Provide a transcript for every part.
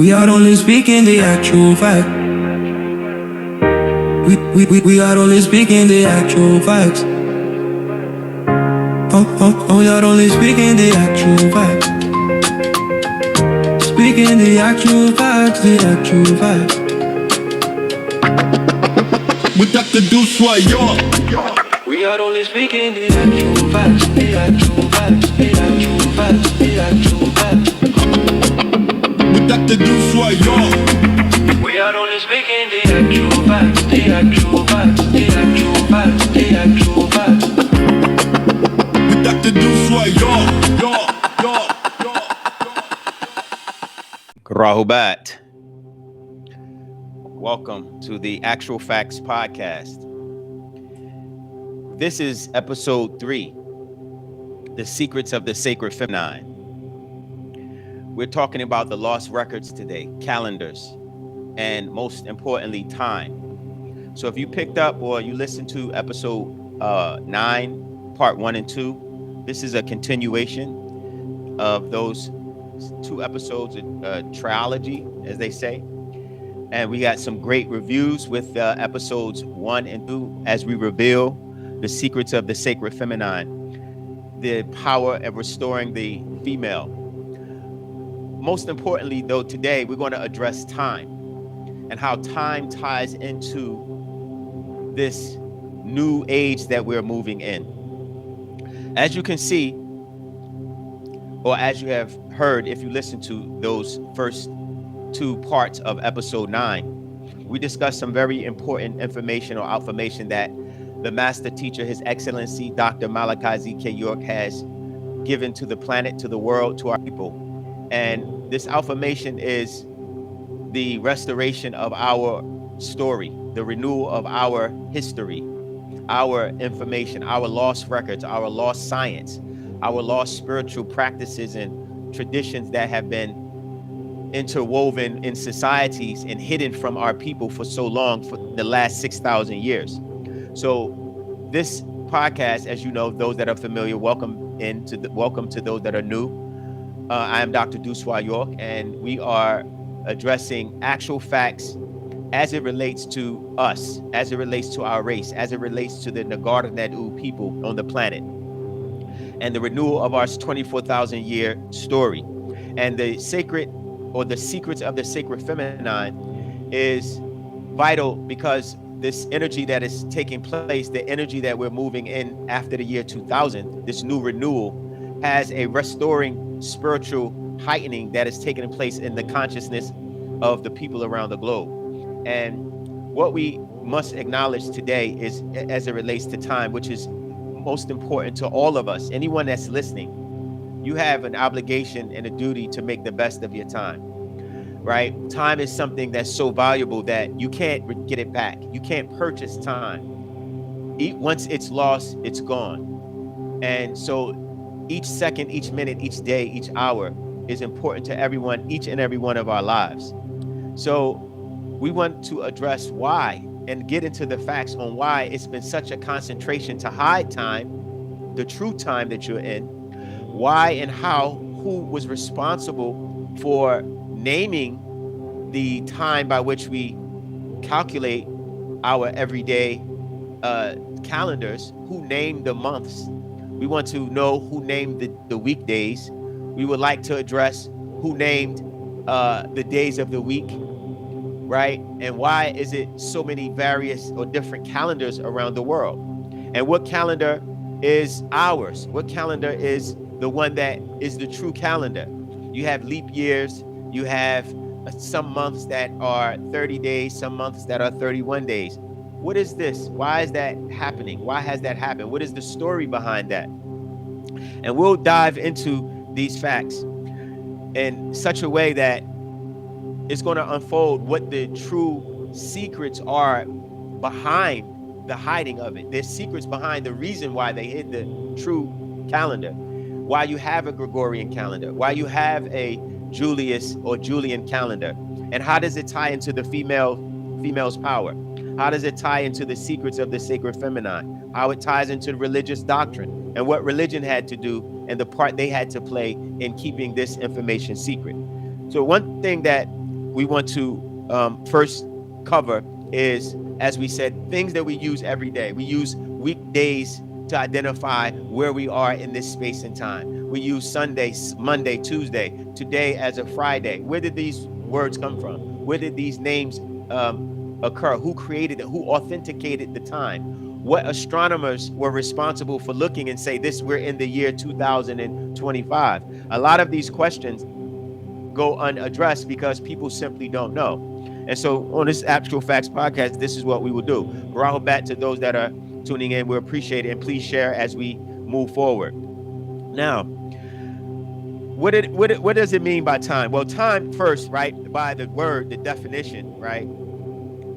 We are only speaking the actual fact. We are only speaking the actual facts. We are only speaking the actual facts. Speaking the actual facts, the actual facts. With Dr. TheUnitedNubianNation. We are only speaking the actual facts, the actual facts, the actual facts, the actual facts. With Dr. TheUnitedNubianNation. We are only speaking the actual facts, the actual facts, the actual facts, the actual facts. With Dr. TheUnitedNubianNation. Rahubat. Welcome to the Actual Facts Podcast. This is episode 3, The Secrets of the Sacred Feminine. We're talking about the lost records today, calendars, and most importantly, time. So if you picked up or you listened to episode 9, part 1 and 2, this is a continuation of those 2 episodes, trilogy, as they say. And we got some great reviews with episodes 1 and 2 as we reveal the secrets of the sacred feminine, the power of restoring the female. Most importantly, though, today we're going to address time and how time ties into this new age that we're moving in. As you can see, or as you have heard, if you listen to those first 2 parts of episode 9, we discussed some very important information or affirmation that the master teacher, His Excellency, Dr. Malachi Z has given to the planet, to the world, to our people. And this affirmation is the restoration of our story, the renewal of our history, our information, our lost records, our lost science, our lost spiritual practices and traditions that have been interwoven in societies and hidden from our people for so long, for the last 6,000 years. So this podcast, as you know, those that are familiar, welcome to those that are new. I am Dr. TheUnitedNubianNation, and we are addressing actual facts as it relates to us, as it relates to our race, as it relates to the Nubian people on the planet, and the renewal of our 24,000 year story. And the sacred, or the secrets of the sacred feminine, is vital because this energy that is taking place, the energy that we're moving in after the year 2000, this new renewal, has a restoring spiritual heightening that is taking place in the consciousness of the people around the globe. And what we must acknowledge today is, as it relates to time, which is most important to all of us, anyone that's listening, you have an obligation and a duty to make the best of your time, right? Time is something that's so valuable that you can't get it back. You can't purchase time. Once it's lost, it's gone. And so each second, each minute, each day, each hour is important to everyone, each and every one of our lives. So we want to address why and get into the facts on why it's been such a concentration to hide time, the true time that you're in, why and how, who was responsible for naming the time by which we calculate our everyday calendars, who named the months. We want to know who named the weekdays. We would like to address who named the days of the week, right? And why is it so many various or different calendars around the world? And what calendar is ours? What calendar is the one that is the true calendar? You have leap years, you have some months that are 30 days, some months that are 31 days. What is this? Why is that happening? Why has that happened? What is the story behind that? And we'll dive into these facts in such a way that it's going to unfold what the true secrets are behind the hiding of it. There's secrets behind the reason why they hid the true calendar, why you have a Gregorian calendar, why you have a Julius or Julian calendar, and how does it tie into the female's power? How does it tie into the secrets of the sacred feminine? How it ties into religious doctrine and what religion had to do and the part they had to play in keeping this information secret. So one thing that we want to first cover is, as we said, things that we use every day. We use weekdays to identify where we are in this space and time. We use Sunday, Monday, Tuesday, today as a Friday. Where did these words come from? Where did these names occur? Who created it? Who authenticated the time? What astronomers were responsible for looking and say this, we're in the year 2025? A lot of these questions go unaddressed because people simply don't know. And so on this Actual Facts podcast, this is what we will do. Rahobat to those that are tuning in, we appreciate it, and please share as we move forward. Now, what does it mean by time? Well, time first, right, by the word, the definition, right?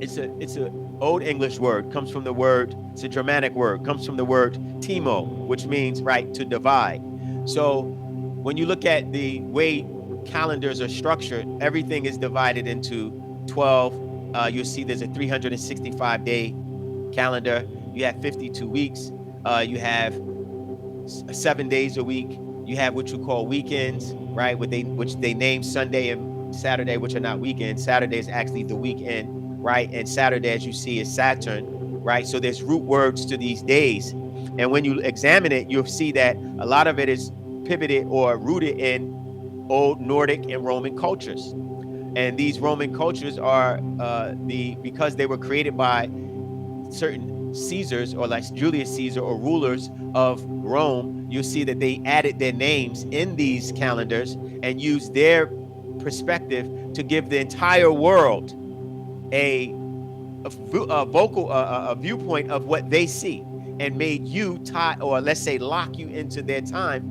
It's a Old English word, comes from the word, it's a Germanic word, comes from the word timo, which means, right, to divide. So when you look at the way calendars are structured, everything is divided into 12. You'll see there's a 365-day calendar. You have 52 weeks. You have 7 days a week. You have what you call weekends, right? Which they name Sunday and Saturday, which are not weekends. Saturday is actually the weekend, right? And Saturday, as you see, is Saturn, right? So there's root words to these days. And when you examine it, you'll see that a lot of it is pivoted or rooted in old Nordic and Roman cultures. And these Roman cultures are because they were created by certain Caesars, or like Julius Caesar, or rulers of Rome, you'll see that they added their names in these calendars and used their perspective to give the entire world a viewpoint of what they see, and made you tie, or let's say lock you into their time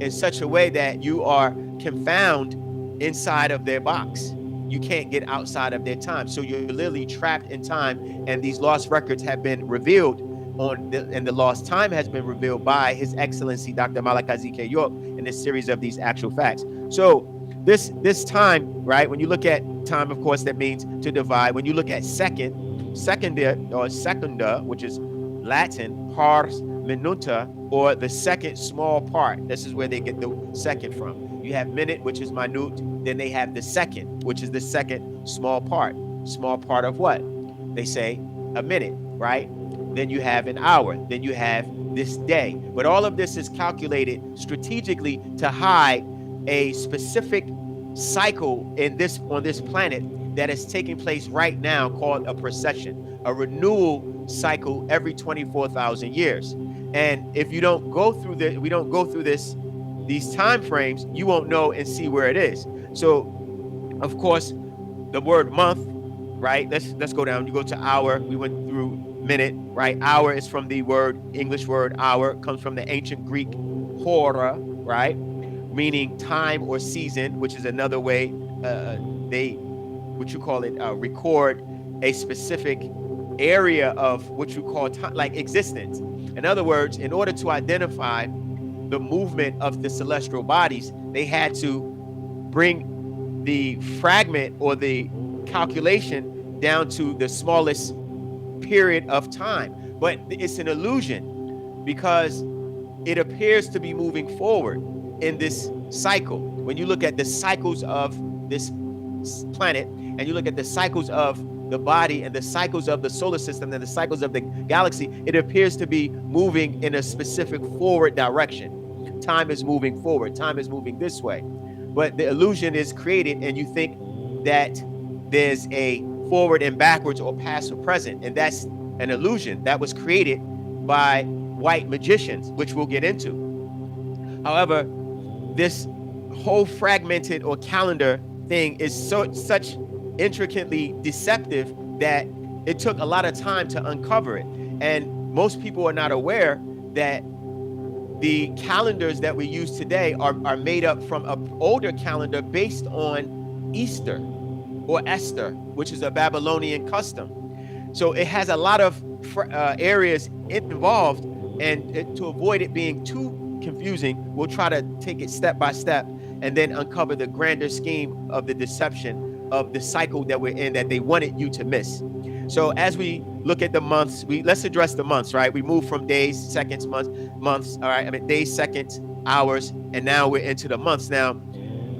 in such a way that you are confound inside of their box. You can't get outside of their time. So you're literally trapped in time, and these lost records have been revealed and the lost time has been revealed by His Excellency Dr. Malachi Z in this series of these actual facts. So this time, right, when you look at time, of course, that means to divide. When you look at secunda, which is Latin, pars minuta, or the second small part. This is where they get the second from. You have minute, which is minute. Then they have the second, which is the second small part. Small part of what? They say a minute, right? Then you have an hour. Then you have this day. But all of this is calculated strategically to hide a specific cycle on this planet that is taking place right now, called a precession, a renewal cycle every 24,000 years. And if you don't go through these time frames, you won't know and see where it is. So, of course, the word month, right? Let's go down. You go to hour. We went through minute, right? Hour is from the English word hour, comes from the ancient Greek hora, right? Meaning time or season, which is another way record a specific area of what you call time, like existence. In other words, in order to identify the movement of the celestial bodies, they had to bring the fragment or the calculation down to the smallest period of time. But it's an illusion, because it appears to be moving forward in this cycle. When you look at the cycles of this planet, and you look at the cycles of the body, and the cycles of the solar system, and the cycles of the galaxy, it appears to be moving in a specific forward direction. Time is moving forward. Time is moving this way. But the illusion is created, and you think that there's a forward and backwards, or past or present, and that's an illusion that was created by white magicians, which we'll get into. However, this whole fragmented or calendar thing is such intricately deceptive that it took a lot of time to uncover it. And most people are not aware that the calendars that we use today are made up from an older calendar based on Easter or Esther, which is a Babylonian custom. So it has a lot of areas involved, and to avoid it being too confusing, we'll try to take it step by step and then uncover the grander scheme of the deception of the cycle that we're in, that they wanted you to miss. So as we look at the months, let's address the months, right? We move from days, seconds, months, all right? I mean, days, seconds, hours, and now we're into the months. Now,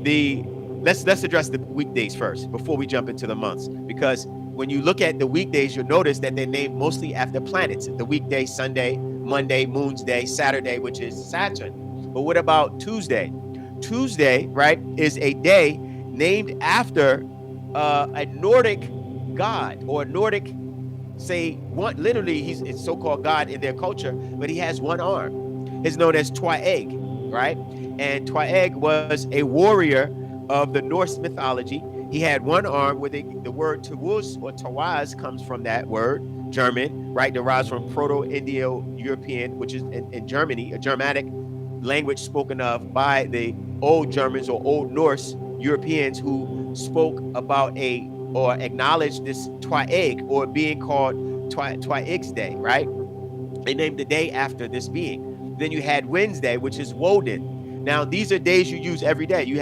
the let's address the weekdays first before we jump into the months, because when you look at the weekdays, you'll notice that they're named mostly after planets. The weekday, Sunday, Monday, Moon's Day, Saturday, which is Saturn. But what about Tuesday? Tuesday, right, is a day named after a Nordic god, or Nordic, say, one, literally he's a so-called god in their culture, but he has one arm. It's known as Twaeg, right? And Twaeg was a warrior of the Norse mythology. He had one arm, where the word Tawuz or Tawaz comes from that word, German, right? Derives from Proto-Indo-European, which is in Germany, a Germanic language spoken of by the old Germans or Old Norse Europeans, who spoke about or acknowledged this Twaeg, or being called Twaeg's Day, right? They named the day after this being. Then you had Wednesday, which is Woden. Now, these are days you use every day. You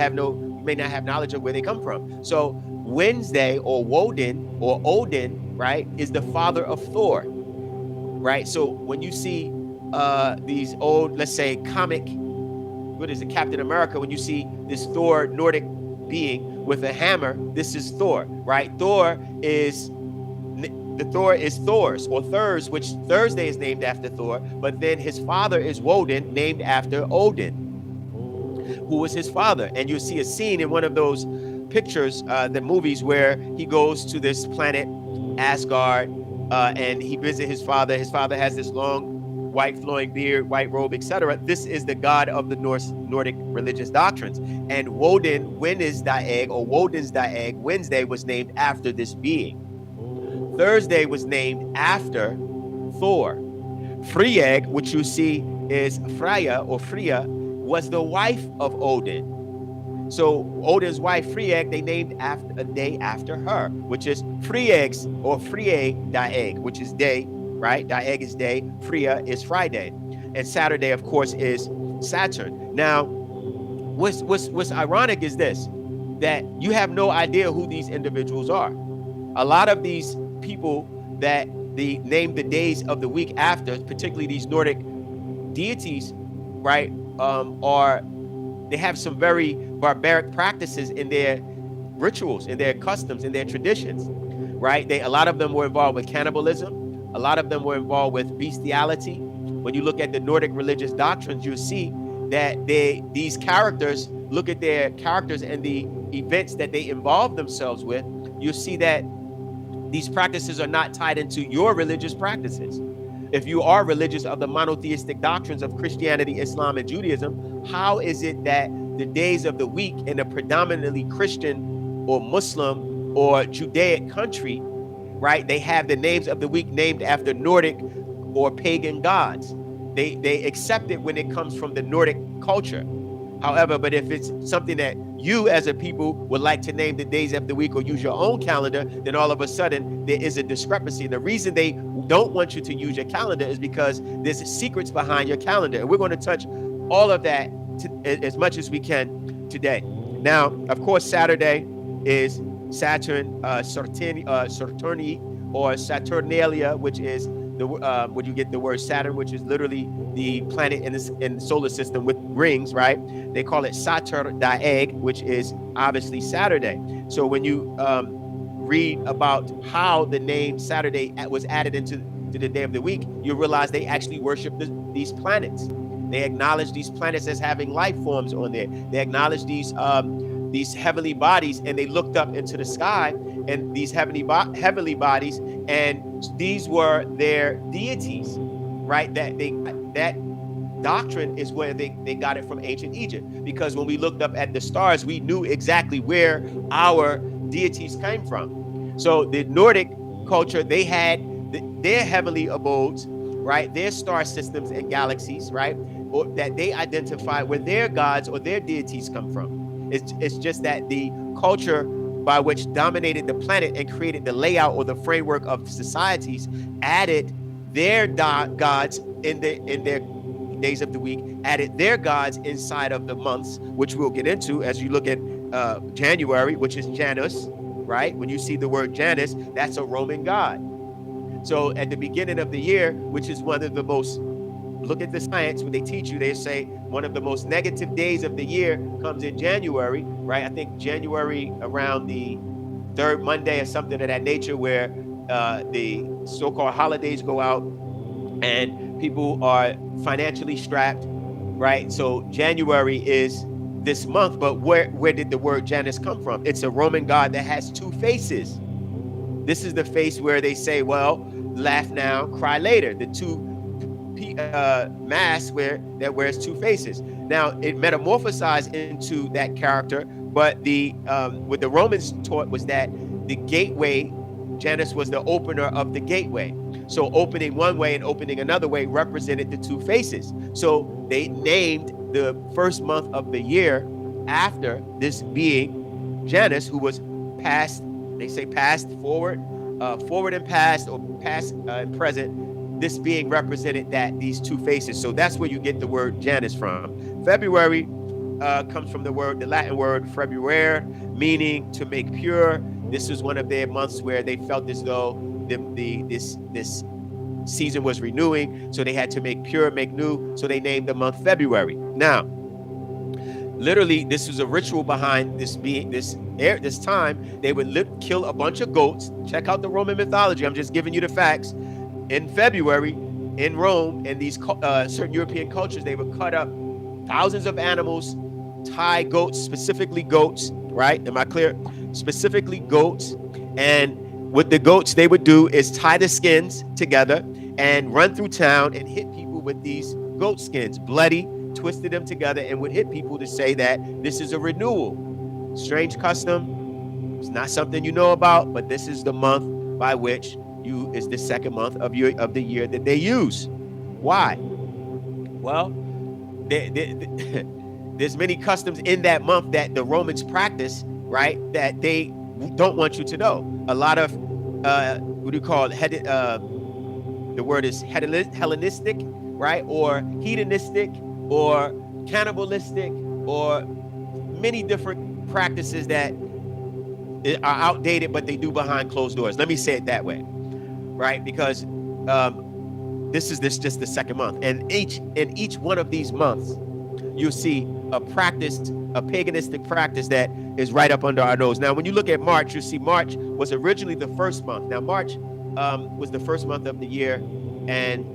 may not have knowledge of where they come from. So Wednesday, or Woden, or Odin, right, is the father of Thor, right? So when you see these old, let's say, comic, what is it, Captain America, when you see this Thor Nordic being with a hammer, this is Thor, right? Thor is Thor's, or Thurs, which Thursday is named after Thor, but then his father is Woden, named after Odin, who was his father. And you see a scene in one of those pictures, the movies, where he goes to this planet, Asgard, and he visits his father. His father has this long, white flowing beard, white robe, etc. This is the god of the Nordic religious doctrines. And Woden, Wednesday's Daeg, Wednesday, was named after this being. Thursday was named after Thor. Freyeg, which you see is Freya, or Freya, was the wife of Odin. So Odin's wife, Freyeg, they named a day after her, which is Freyeg's, or Freyeg Daeg, which is day, right? Daeg is day, Freya is Friday. And Saturday, of course, is Saturn. Now, what's ironic is this, that you have no idea who these individuals are. A lot of these people that they name the days of the week after, particularly these Nordic deities, right, they have some very barbaric practices in their rituals, in their customs, in their traditions, right? A lot of them were involved with cannibalism. A lot of them were involved with bestiality. When you look at the Nordic religious doctrines, you see that these characters, look at their characters and the events that they involve themselves with, you see that these practices are not tied into your religious practices. If you are religious of the monotheistic doctrines of Christianity, Islam, and Judaism, how is it that the days of the week in a predominantly Christian or Muslim or Judaic country, right, they have the names of the week named after Nordic or pagan gods? They accept it when it comes from the Nordic culture. However, but if it's something that you as a people would like to name the days of the week or use your own calendar, then all of a sudden there is a discrepancy. The reason they don't want you to use your calendar is because there's secrets behind your calendar. And we're going to touch all of that as much as we can today. Now, of course, Saturday is Saturn, Saturni, or Saturnalia, which is where you get the word Saturn, which is literally the planet in the solar system with rings, right? They call it Saturn Daeg, which is obviously Saturday. So when you read about how the name Saturday was added into the day of the week, you realize they actually worship these planets. They acknowledge these planets as having life forms on there. They acknowledge these heavenly bodies, and they looked up into the sky, and these heavenly bodies, and these were their deities, right? That doctrine is where they got it from ancient Egypt, because when we looked up at the stars, we knew exactly where our deities came from. So the Nordic culture, they had their heavenly abodes, right? Their star systems and galaxies, right? Or that they identified where their gods or their deities come from. It's just that the culture by which dominated the planet and created the layout or the framework of societies added their gods in their days of the week, added their gods inside of the months, which we'll get into as you look at January, which is Janus, right? When you see the word Janus, that's a Roman god. So at the beginning of the year, which is one of the most look at the science, when they teach you, they say one of the most negative days of the year comes in January, right? I think January around the third Monday or something of that nature, where the so-called holidays go out and people are financially strapped, right? So January is this month, but where did the word Janus come from? It's a Roman god that has two faces. This is the face where they say, well, laugh now, cry later. The two mask that wears two faces. Now it metamorphosized into that character, but the what the Romans taught was that the gateway, Janus was the opener of the gateway. So opening one way and opening another way represented the two faces. So they named the first month of the year after this being Janus, who was past. They say past, forward, forward and past, or past and present. This being represented that these two faces. So that's where you get the word Janus from. February comes from the Latin word februare, meaning to make pure. This was one of their months where they felt as though this season was renewing, so they had to make pure, make new. So they named the month February. Now, literally, this was a ritual behind this time. They would kill a bunch of goats. Check out the Roman mythology. I'm just giving you the facts. In February, in Rome, and these certain European cultures, they would cut up thousands of animals, tie goats, specifically goats, right? Am I clear? Specifically goats. And what the goats they would do is tie the skins together and run through town and hit people with these goat skins, bloody, twisted them together, and would hit people to say that this is a renewal. Strange custom. It's not something you know about, but this is the month by which is the second month of the year that they use. Why? Well, there's many customs in that month that the Romans practice, right? That they don't want you to know. A lot of what do you call it? The word is Hellenistic, right? Or hedonistic, or cannibalistic, or many different practices that are outdated, but they do behind closed doors. Let me say it that way, right? Because this is just the second month, and in each one of these months, you'll see a paganistic practice that is right up under our nose. Now, when you look at March, you see March was originally the first month. Now, March was the first month of the year, and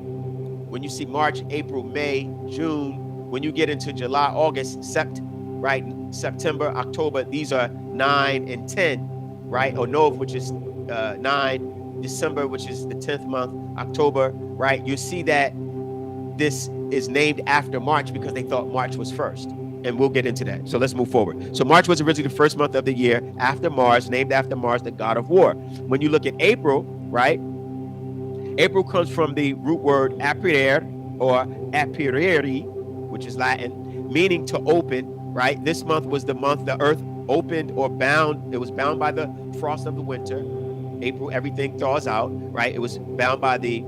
when you see March, April, May, June, when you get into July, August, September, October, these are 9 and 10, right? Or Nov, which is 9, December, which is the 10th month, October, right? You see that this is named after March because they thought March was first. And we'll get into that. So let's move forward. So March was originally the first month of the year after Mars, named after Mars, the god of war. When you look at April, right? April comes from the root word aprirere or aprirere, which is Latin, meaning to open, right? This month was the month the earth opened or bound. It was bound by the frost of the winter. April, everything thaws out, right? It was bound by the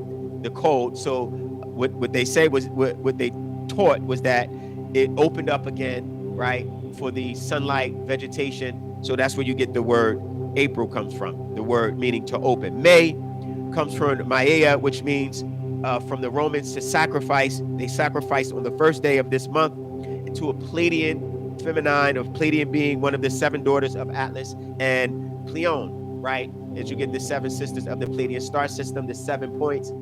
cold. So what they say was, what they taught was that it opened up again, right, for the sunlight, vegetation. So that's where you get the word April comes from, the word meaning to open. May comes from Maia, which means from the Romans to sacrifice. They sacrificed on the first day of this month to a Pleiadian feminine, of Pleiadian being one of the 7 daughters of Atlas and Pleione, right? As you get the 7 sisters of the Pleiadian star system, the 7 points.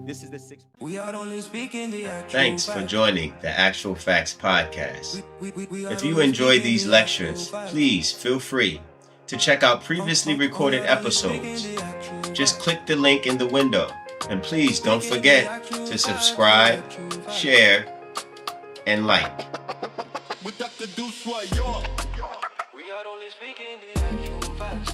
This is the 6th. We are only speaking the actual Thanks for fact. joining the Actual Facts Podcast. If you enjoy these lectures, please feel free to check out previously recorded episodes. Just click the link in the window, and please don't forget to subscribe, share, and like. With Dr. Deuce, We are only speaking the actual facts.